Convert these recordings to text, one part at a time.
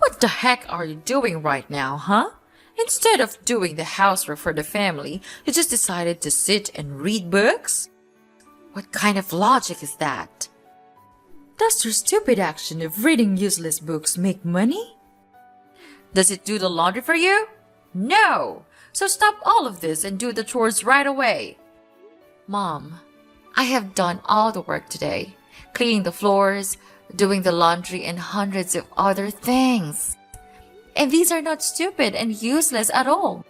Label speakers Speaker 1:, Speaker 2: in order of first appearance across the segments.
Speaker 1: What the heck are you doing right now, huh? Instead of doing the housework for the family, you just decided to sit and read books? What kind of logic is that? Does your stupid action of reading useless books make money? Does it do the laundry for you? No! So stop all of this and do the chores right away. Mom, I have done all the work today, cleaning the floors, doing the laundry, and hundreds of other things. And these are not stupid and useless at all.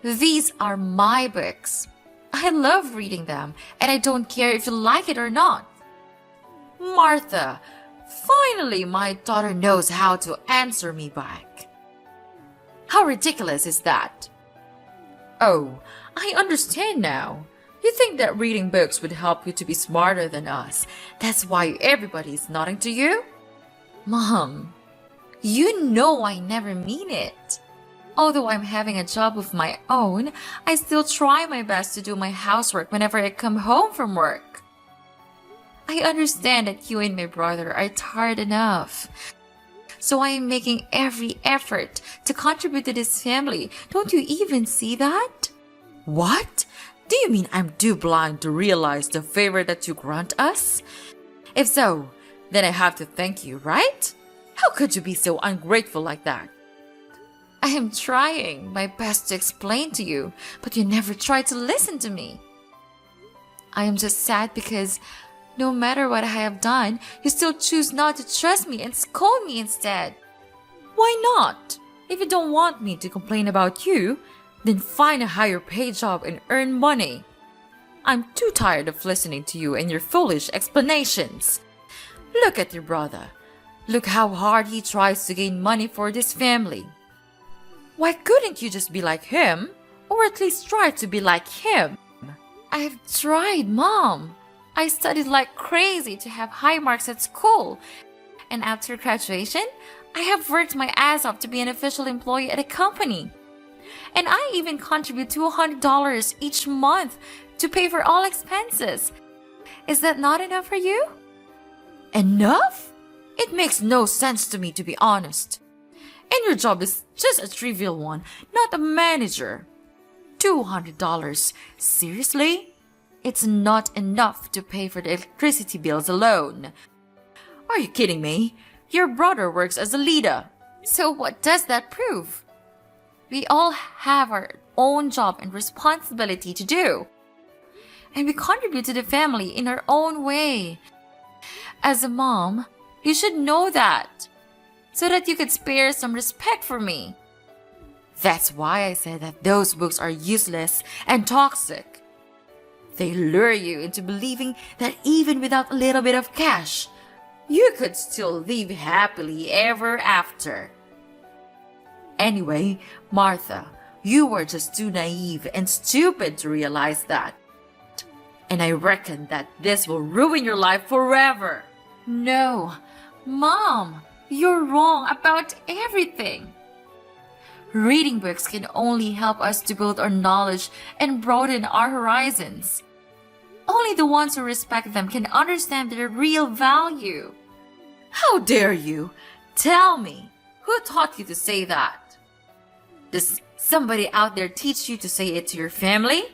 Speaker 1: These are my books. I love reading them, and I don't care if you like it or not. Martha, finally my daughter knows how to answer me back. How ridiculous is that? Oh, I understand now. You think that reading books would help you to be smarter than us. That's why everybody is nodding to you? Mom, you know I never mean it. Although I'm having a job of my own, I still try my best to do my housework whenever I come home from work. I understand that you and my brother are tired enough. So I am making every effort to contribute to this family. Don't you even see that? What? Do you mean I'm too blind to realize the favor that you grant us? If so, then I have to thank you, right? How could you be so ungrateful like that? I am trying my best to explain to you, but you never try to listen to me. I am just sad because no matter what I have done, you still choose not to trust me and scold me instead. Why not? If you don't want me to complain about you, then find a higher paid job and earn money. I'm too tired of listening to you and your foolish explanations. Look at your brother. Look how hard he tries to gain money for this family. Why couldn't you just be like him? Or at least try to be like him? I've tried, Mom. I studied like crazy to have high marks at school. And after graduation, I have worked my ass off to be an official employee at a company. And I even contribute $200 each month to pay for all expenses. Is that not enough for you? Enough? It makes no sense to me, to be honest. And your job is just a trivial one, not a manager. $200? Seriously? It's not enough to pay for the electricity bills alone. Are you kidding me? Your brother works as a leader. So what does that prove? We all have our own job and responsibility to do. And we contribute to the family in our own way. As a mom, you should know that, so that you could spare some respect for me. That's why I said that those books are useless and toxic. They lure you into believing that even without a little bit of cash, you could still live happily ever after. Anyway, Martha, you were just too naive and stupid to realize that. And I reckon that this will ruin your life forever. No, Mom, you're wrong about everything. Reading books can only help us to build our knowledge and broaden our horizons. Only the ones who respect them can understand their real value. How dare you? Tell me, who taught you to say that? Does somebody out there teach you to say it to your family?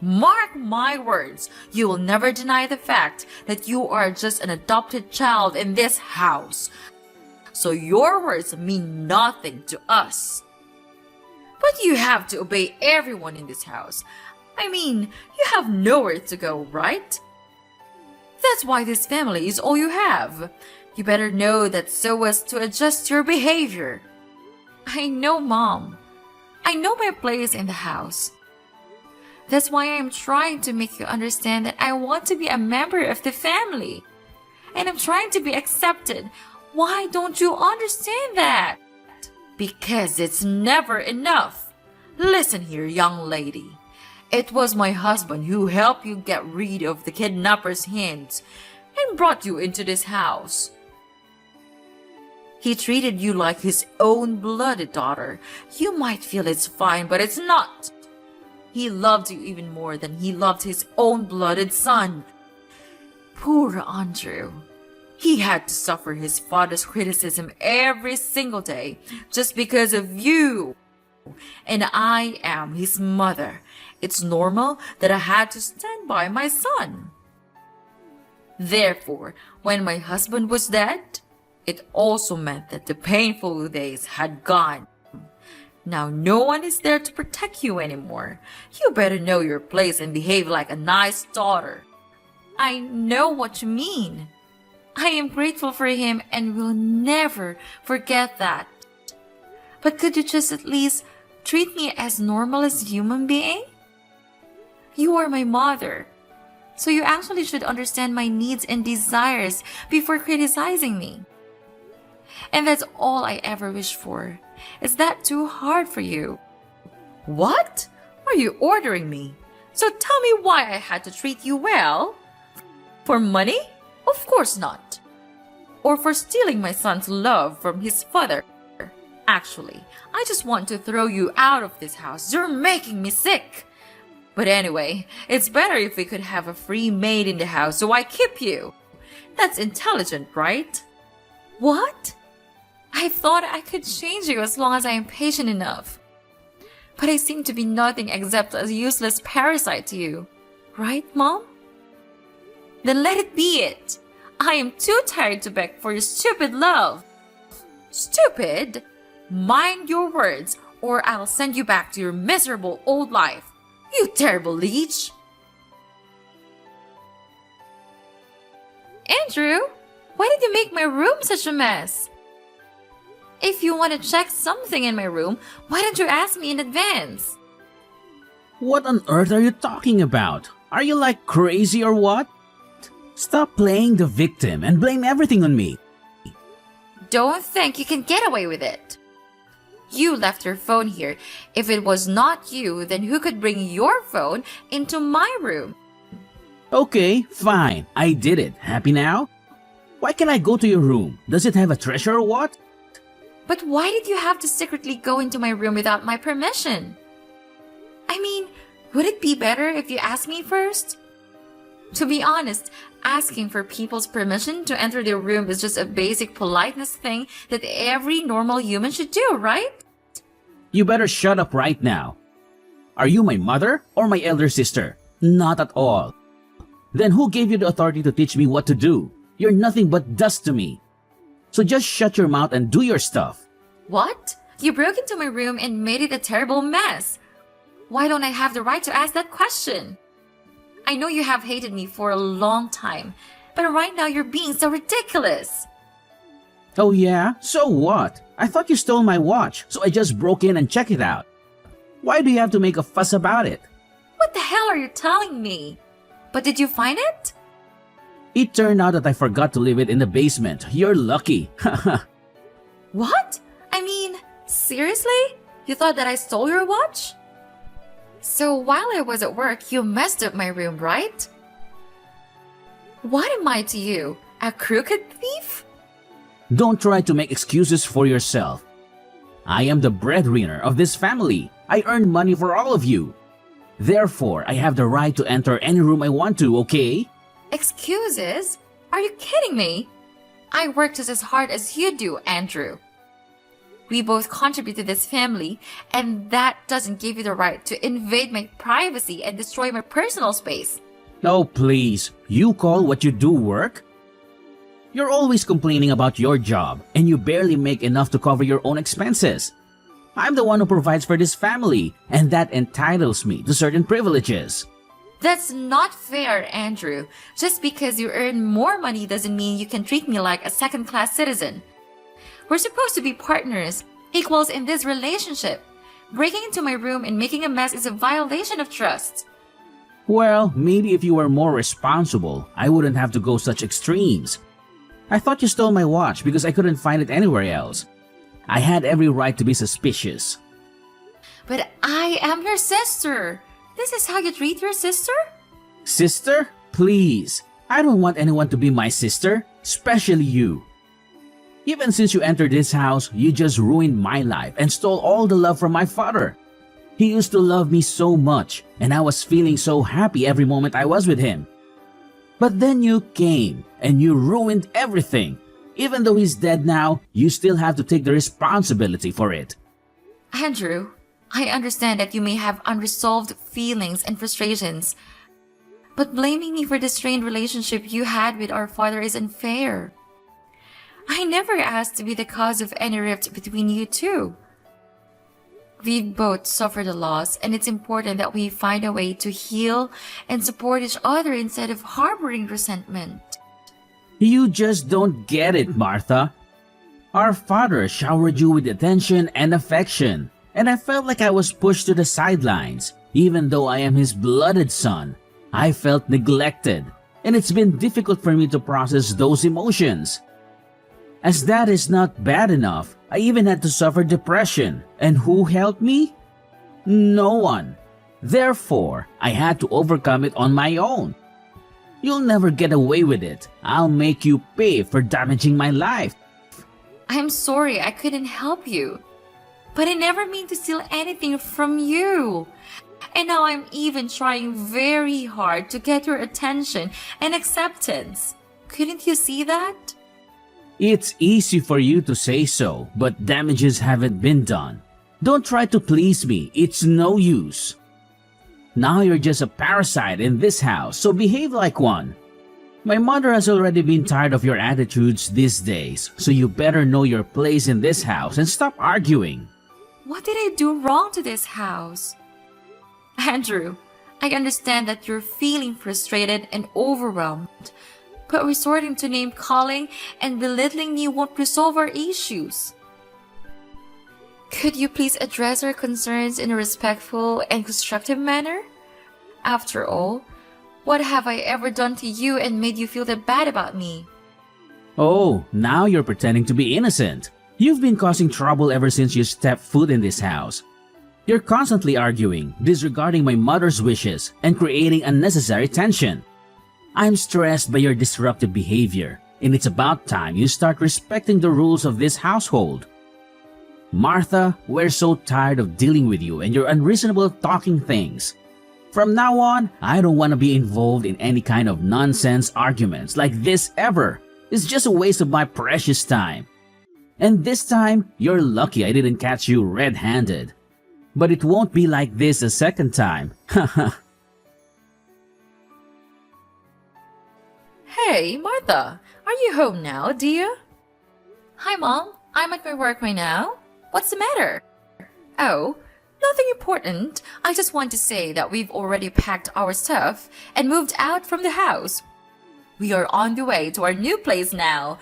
Speaker 1: Mark my words, you will never deny the fact that you are just an adopted child in this house. So your words mean nothing to us. But you have to obey everyone in this house. I mean, you have nowhere to go, right? That's why this family is all you have. You better know that so as to adjust your behavior. I know, Mom. I know my place in the house. That's why I'm trying to make you understand that I want to be a member of the family. And I'm trying to be accepted. Why don't you understand that? Because it's never enough. Listen here, young lady. It was my husband who helped you get rid of the kidnapper's hands and brought you into this house. He treated you like his own blooded daughter. You might feel it's fine, but it's not. He loved you even more than he loved his own blooded son. Poor Andrew. He had to suffer his father's criticism every single day just because of you. And I am his mother. It's normal that I had to stand by my son. Therefore, when my husband was dead, it also meant that the painful days had gone. Now no one is there to protect you anymore. You better know your place and behave like a nice daughter. I know what you mean. I am grateful for him and will never forget that. But could you just at least treat me as normal as a human being? You are my mother, so you actually should understand my needs and desires before criticizing me. And that's all I ever wish for. Is that too hard for you? What? Are you ordering me? So tell me why I had to treat you well? For money? Of course not. Or for stealing my son's love from his father? Actually, I just want to throw you out of this house. You're making me sick. But anyway, it's better if we could have a free maid in the house, so I keep you. That's intelligent, right? What? I thought I could change you as long as I am patient enough. But I seem to be nothing except a useless parasite to you. Right, Mom? Then let it be it. I am too tired to beg for your stupid love. Stupid? Mind your words, or I'll send you back to your miserable old life. You terrible leech! Andrew, why did you make my room such a mess? If you want to check something in my room, why don't you ask me in advance?
Speaker 2: What on earth are you talking about? Are you like crazy or what? Stop playing the victim and blame everything on me.
Speaker 1: Don't think you can get away with it. You left your phone here. If it was not you, then who could bring your phone into my room?
Speaker 2: Okay, fine. I did it. Happy now? Why can't I go to your room? Does it have a treasure or what?
Speaker 1: But why did you have to secretly go into my room without my permission? I mean, would it be better if you asked me first? To be honest, asking for people's permission to enter their room is just a basic politeness thing that every normal human should do, right?
Speaker 2: You better shut up right now. Are you my mother or my elder sister? Not at all. Then who gave you the authority to teach me what to do? You're nothing but dust to me. So just shut your mouth and do your stuff.
Speaker 1: What? You broke into my room and made it a terrible mess. Why don't I have the right to ask that question? I know you have hated me for a long time, but right now you're being so ridiculous.
Speaker 2: Oh yeah? So what? I thought you stole my watch, so I just broke in and checked it out. Why do you have to make a fuss about it?
Speaker 1: What the hell are you telling me? But did you find it?
Speaker 2: It turned out that I forgot to leave it in the basement. You're lucky.
Speaker 1: What? I mean, seriously? You thought that I stole your watch? So while I was at work, you messed up my room, right? What am I to you? A crooked thief?
Speaker 2: Don't try to make excuses for yourself. I am the breadwinner of this family. I earn money for all of you. Therefore, I have the right to enter any room I want to, okay?
Speaker 1: Excuses? Are you kidding me? I work just as hard as you do, Andrew. We both contribute to this family, and that doesn't give you the right to invade my privacy and destroy my personal space.
Speaker 2: Oh, please. You call what you do work? You're always complaining about your job, and you barely make enough to cover your own expenses. I'm the one who provides for this family, and that entitles me to certain privileges.
Speaker 1: That's not fair, Andrew. Just because you earn more money doesn't mean you can treat me like a second-class citizen. We're supposed to be partners, equals in this relationship. Breaking into my room and making a mess is a violation of trust.
Speaker 2: Well, maybe if you were more responsible, I wouldn't have to go such extremes. I thought you stole my watch because I couldn't find it anywhere else. I had every right to be suspicious.
Speaker 1: But I am your sister. This is how you treat your sister?
Speaker 2: Sister? Please. I don't want anyone to be my sister, especially you. Even since you entered this house, you just ruined my life and stole all the love from my father. He used to love me so much, and I was feeling so happy every moment I was with him. But then you came and you ruined everything. Even though he's dead now, you still have to take the responsibility for it.
Speaker 1: Andrew, I understand that you may have unresolved feelings and frustrations, but blaming me for the strained relationship you had with our father is unfair. I never asked to be the cause of any rift between you two. We've both suffered a loss, and it's important that we find a way to heal and support each other instead of harboring resentment.
Speaker 2: You just don't get it, Martha. Our father showered you with attention and affection, and I felt like I was pushed to the sidelines. Even though I am his blooded son, I felt neglected, and it's been difficult for me to process those emotions. As that is not bad enough, I even had to suffer depression. And who helped me? No one. Therefore, I had to overcome it on my own. You'll never get away with it. I'll make you pay for damaging my life.
Speaker 1: I'm sorry I couldn't help you, but I never mean to steal anything from you. And now I'm even trying very hard to get your attention and acceptance. Couldn't you see that?
Speaker 2: It's easy for you to say so, but damages haven't been done. Don't try to please me, it's no use. Now you're just a parasite in this house, so behave like one. My mother has already been tired of your attitudes these days, so you better know your place in this house and stop arguing.
Speaker 1: What did I do wrong to this house? Andrew, I understand that you're feeling frustrated and overwhelmed, but resorting to name-calling and belittling me won't resolve our issues. Could you please address our concerns in a respectful and constructive manner? After all, what have I ever done to you and made you feel that bad about me?
Speaker 2: Oh, now you're pretending to be innocent. You've been causing trouble ever since you stepped foot in this house. You're constantly arguing, disregarding my mother's wishes, and creating unnecessary tension. I'm stressed by your disruptive behavior, and it's about time you start respecting the rules of this household. Martha, we're so tired of dealing with you and your unreasonable talking things. From now on, I don't want to be involved in any kind of nonsense arguments like this ever. It's just a waste of my precious time. And this time, you're lucky I didn't catch you red-handed. But it won't be like this a second time. Haha.
Speaker 1: Hey, Martha, are you home now, dear? Hi, Mom. I'm at my work right now. What's the matter? Oh, nothing important. I just want to say that we've already packed our stuff and moved out from the house. We are on the way to our new place now.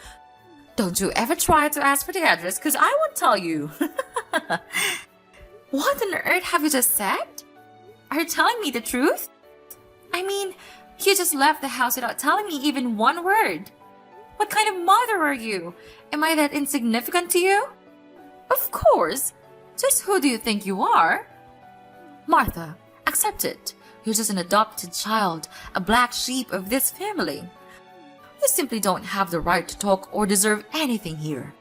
Speaker 1: Don't you ever try to ask for the address, because I won't tell you. What on earth have you just said? Are you telling me the truth? I mean, you just left the house without telling me even one word. What kind of mother are you? Am I that insignificant to you? Of course. Just who do you think you are? Martha, accept it. You're just an adopted child, a black sheep of this family. You simply don't have the right to talk or deserve anything here.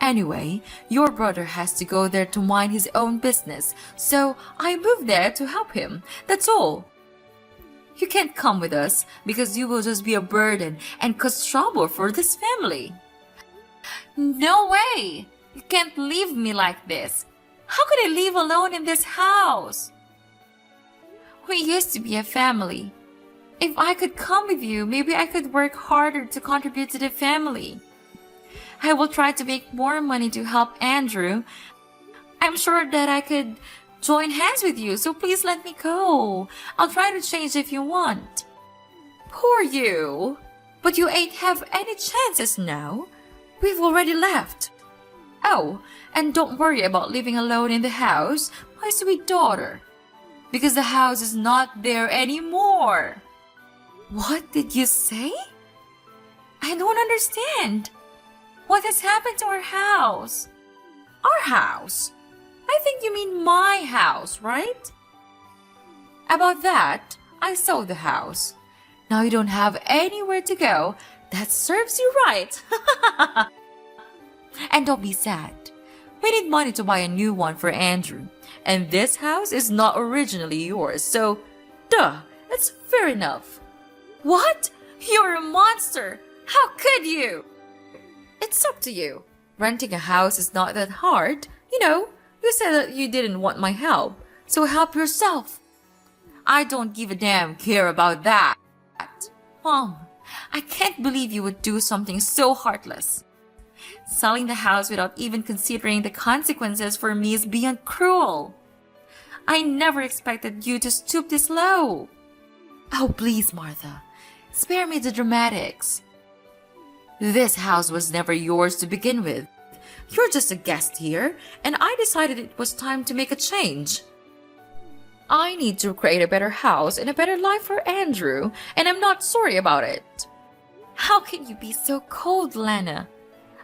Speaker 1: Anyway, your brother has to go there to mind his own business, so I moved there to help him. That's all. You can't come with us because you will just be a burden and cause trouble for this family. No way! You can't leave me like this. How could I live alone in this house? We used to be a family. If I could come with you, maybe I could work harder to contribute to the family. I will try to make more money to help Andrew. I'm sure that I could join hands with you, so please let me go. I'll try to change if you want. Poor you. But you ain't have any chances now. We've already left. Oh, and don't worry about living alone in the house, my sweet daughter. Because the house is not there anymore. What did you say? I don't understand. What has happened to our house? Our house? I think you mean my house, right? About that, I sold the house. Now you don't have anywhere to go. That serves you right. And don't be sad. We need money to buy a new one for Andrew. And this house is not originally yours, so duh, it's fair enough. What? You're a monster! How could you? It's up to you. Renting a house is not that hard. You said that you didn't want my help, so help yourself. I don't give a damn care about that. Mom, I can't believe you would do something so heartless. Selling the house without even considering the consequences for me is beyond cruel. I never expected you to stoop this low. Oh, please, Martha. Spare me the dramatics. This house was never yours to begin with. You're just a guest here, and I decided it was time to make a change. I need to create a better house and a better life for Andrew, and I'm not sorry about it. How can you be so cold, Lana?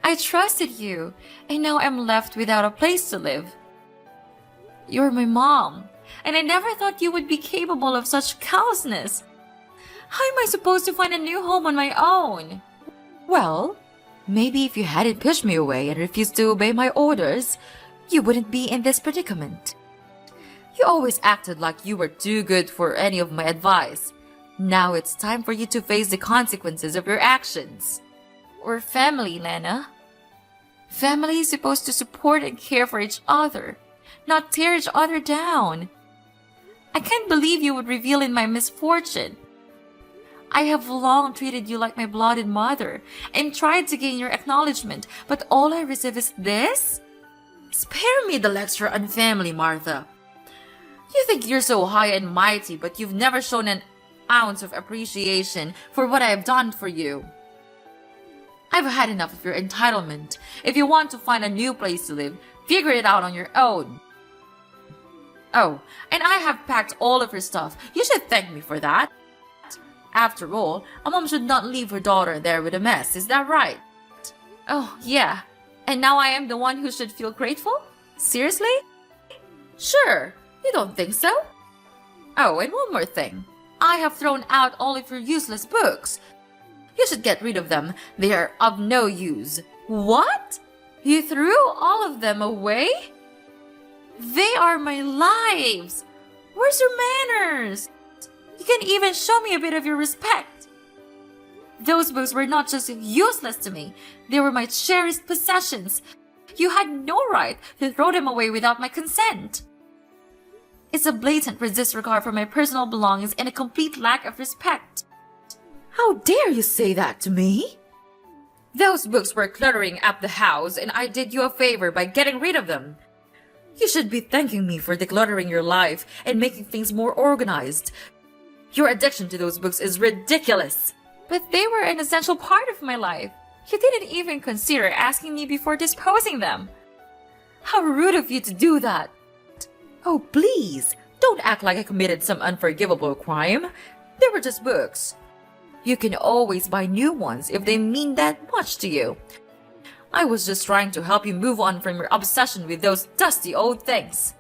Speaker 1: I trusted you, and now I'm left without a place to live. You're my mom, and I never thought you would be capable of such callousness. How am I supposed to find a new home on my own? Well, maybe if you hadn't pushed me away and refused to obey my orders, you wouldn't be in this predicament. You always acted like you were too good for any of my advice. Now it's time for you to face the consequences of your actions. We're family, Lana. Family is supposed to support and care for each other, not tear each other down. I can't believe you would revel in my misfortune. I have long treated you like my blooded mother and tried to gain your acknowledgement, but all I receive is this? Spare me the lecture on family, Martha. You think you're so high and mighty, but you've never shown an ounce of appreciation for what I have done for you. I've had enough of your entitlement. If you want to find a new place to live, figure it out on your own. Oh, and I have packed all of your stuff. You should thank me for that. After all, a mom should not leave her daughter there with a mess, is that right? Oh, yeah. And now I am the one who should feel grateful? Seriously? Sure. You don't think so? Oh, and one more thing. I have thrown out all of your useless books. You should get rid of them. They are of no use. What? You threw all of them away? They are my lives. Where's your manners? You can even show me a bit of your respect. Those books were not just useless to me. They were my cherished possessions. You had no right to throw them away without my consent. It's a blatant disregard for my personal belongings and a complete lack of respect. How dare you say that to me? Those books were cluttering up the house, and I did you a favor by getting rid of them. You should be thanking me for decluttering your life and making things more organized. Your addiction to those books is ridiculous. But they were an essential part of my life. You didn't even consider asking me before disposing them. How rude of you to do that. Oh, please, don't act like I committed some unforgivable crime. They were just books. You can always buy new ones if they mean that much to you. I was just trying to help you move on from your obsession with those dusty old things.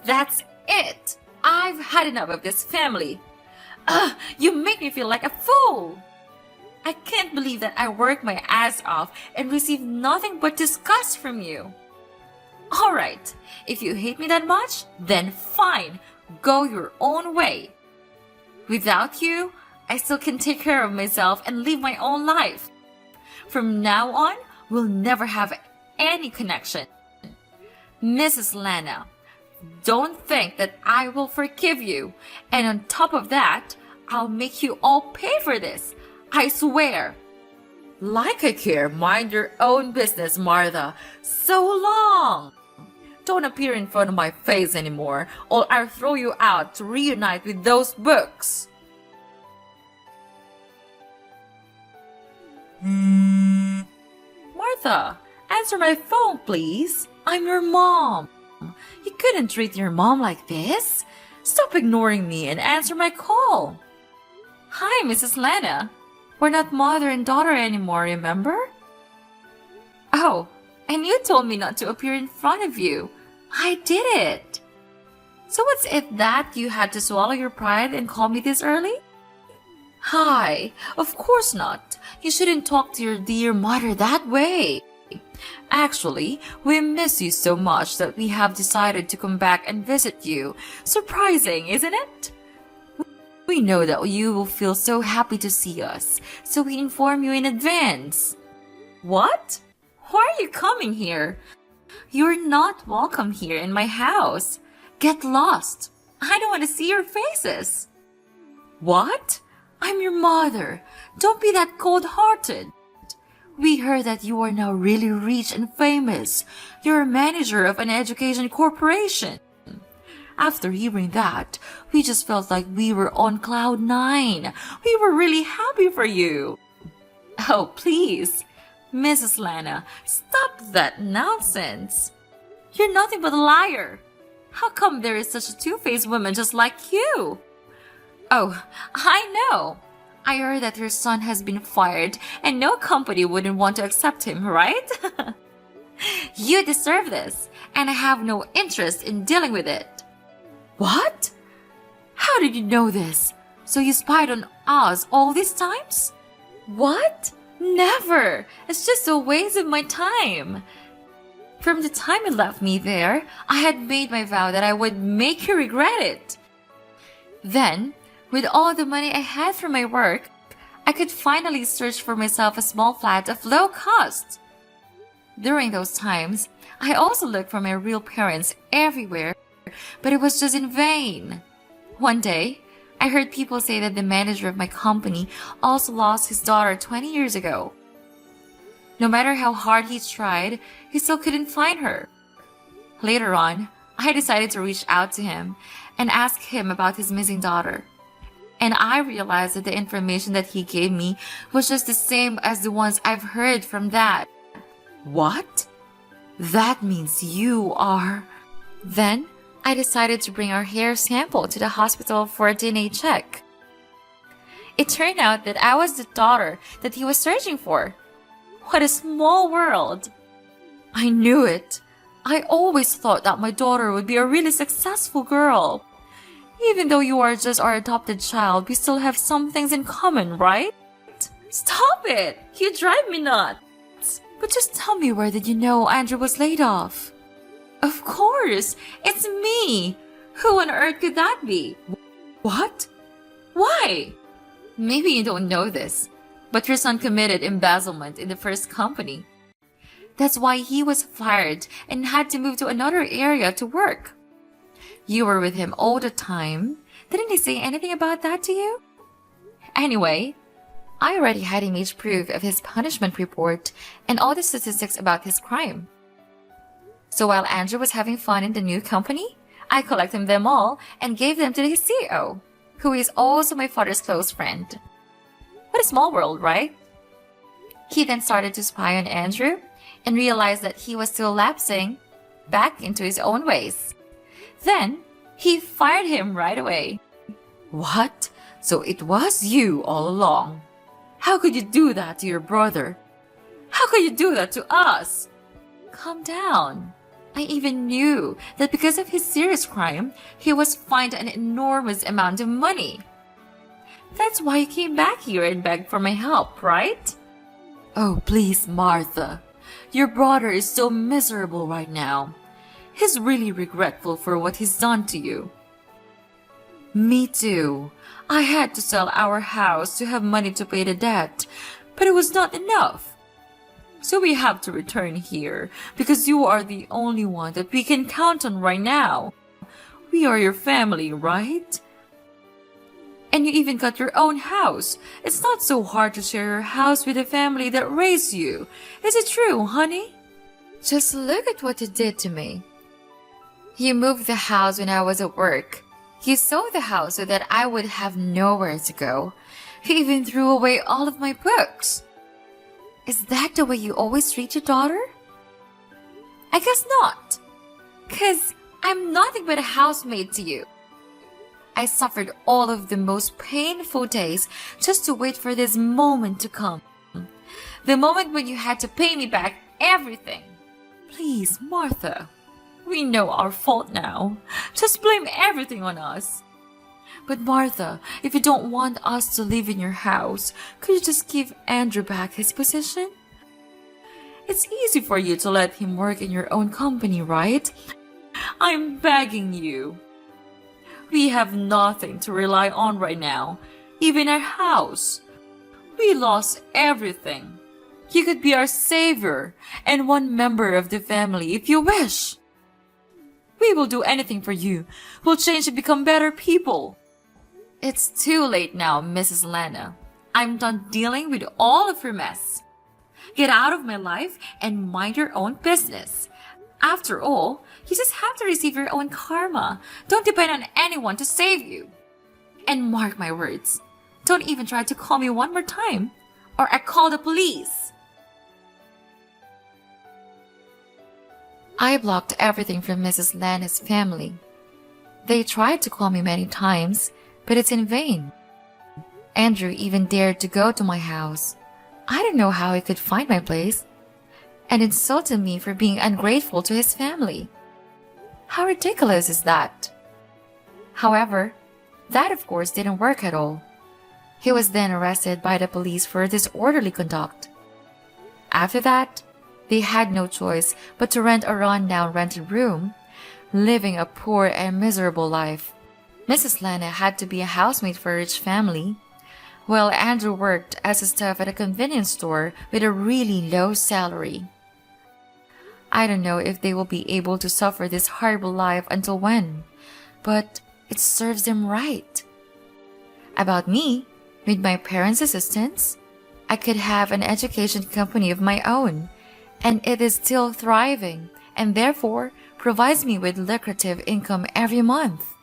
Speaker 1: That's it. I've had enough of this family. You make me feel like a fool. I can't believe that I worked my ass off and received nothing but disgust from you. All right, if you hate me that much, then fine, go your own way. Without you, I still can take care of myself and live my own life. From now on, we'll never have any connection. Mrs. Lana, don't think that I will forgive you. And on top of that, I'll make you all pay for this. I swear. Like I care, mind your own business, Martha. So long. Don't appear in front of my face anymore, or I'll throw you out to reunite with those books. Martha, answer my phone, please. I'm your mom. You couldn't treat your mom like this. Stop ignoring me and answer my call. Hi, Mrs. Lana. We're not mother and daughter anymore, remember? Oh, and you told me not to appear in front of you. I did it. So what's it that you had to swallow your pride and call me this early? Hi, of course not. You shouldn't talk to your dear mother that way. Actually, we miss you so much that we have decided to come back and visit you. Surprising, isn't it? We We know that you will feel so happy to see us, so we inform you in advance. What? Why are you coming here? You're not welcome here in my house. Get lost. I don't want to see your faces. What? I'm your mother. Don't be that cold-hearted. We heard that you are now really rich and famous. You're a manager of an education corporation. After hearing that, we just felt like we were on cloud nine. We were really happy for you. Oh, please, Mrs. Lana, stop that nonsense. You're nothing but a liar. How come there is such a two-faced woman just like you? Oh, I know. I heard that your son has been fired and no company wouldn't want to accept him, right? You deserve this, and I have no interest in dealing with it. What? How did you know this? So you spied on us all these times? What? Never! It's just a waste of my time. From the time you left me there, I had made my vow that I would make you regret it. Then, with all the money I had from my work, I could finally search for myself a small flat of low cost. During those times, I also looked for my real parents everywhere, but it was just in vain. One day, I heard people say that the manager of my company also lost his daughter 20 years ago. No matter how hard he tried, he still couldn't find her. Later on, I decided to reach out to him and ask him about his missing daughter. And I realized that the information that he gave me was just the same as the ones I've heard from Dad. What? That means you are... Then, I decided to bring our hair sample to the hospital for a DNA check. It turned out that I was the daughter that he was searching for. What a small world! I knew it. I always thought that my daughter would be a really successful girl. Even though you are just our adopted child, we still have some things in common, right? Stop it! You drive me nuts! But just tell me, where did you know Andrew was laid off? Of course! It's me! Who on earth could that be? What? Why? Maybe you don't know this, but your son committed embezzlement in the first company. That's why he was fired and had to move to another area to work. You were with him all the time. Didn't he say anything about that to you? Anyway, I already had image proof of his punishment report and all the statistics about his crime. So while Andrew was having fun in the new company, I collected them all and gave them to his CEO, who is also my father's close friend. What a small world, right? He then started to spy on Andrew and realized that he was still lapsing back into his own ways. Then, he fired him right away. What? So it was you all along? How could you do that to your brother? How could you do that to us? Calm down. I even knew that because of his serious crime, he was fined an enormous amount of money. That's why you came back here and begged for my help, right? Oh, please, Martha. Your brother is so miserable right now. He's really regretful for what he's done to you. Me too. I had to sell our house to have money to pay the debt, but it was not enough. So we have to return here because you are the only one that we can count on right now. We are your family, right? And you even got your own house. It's not so hard to share your house with the family that raised you. Is it true, honey? Just look at what you did to me. You moved the house when I was at work. You sold the house so that I would have nowhere to go. You even threw away all of my books. Is that the way you always treat your daughter? I guess not. 'Cause I'm nothing but a housemaid to you. I suffered all of the most painful days just to wait for this moment to come. The moment when you had to pay me back everything. Please, Martha. We know our fault now. Just blame everything on us. But Martha, if you don't want us to live in your house, could you just give Andrew back his position? It's easy for you to let him work in your own company, right? I'm begging you. We have nothing to rely on right now, even our house. We lost everything. You could be our savior and one member of the family if you wish. We will do anything for you. We'll change and become better people. It's too late now, Mrs. Lana. I'm done dealing with all of your mess. Get out of my life and mind your own business. After all, you just have to receive your own karma. Don't depend on anyone to save you. And mark my words, don't even try to call me one more time, or I call the police. I blocked everything from Mrs. Lana's family. They tried to call me many times, but it's in vain. Andrew even dared to go to my house. I don't know how he could find my place, and insulted me for being ungrateful to his family. How ridiculous is that? However, that of course didn't work at all. He was then arrested by the police for disorderly conduct. After that, they had no choice but to rent a rundown rented room, living a poor and miserable life. Mrs. Lana had to be a housemaid for a rich family, while Andrew worked as a staff at a convenience store with a really low salary. I don't know if they will be able to suffer this horrible life until when, but it serves them right. About me, with my parents' assistance, I could have an education company of my own, and it is still thriving and therefore provides me with lucrative income every month.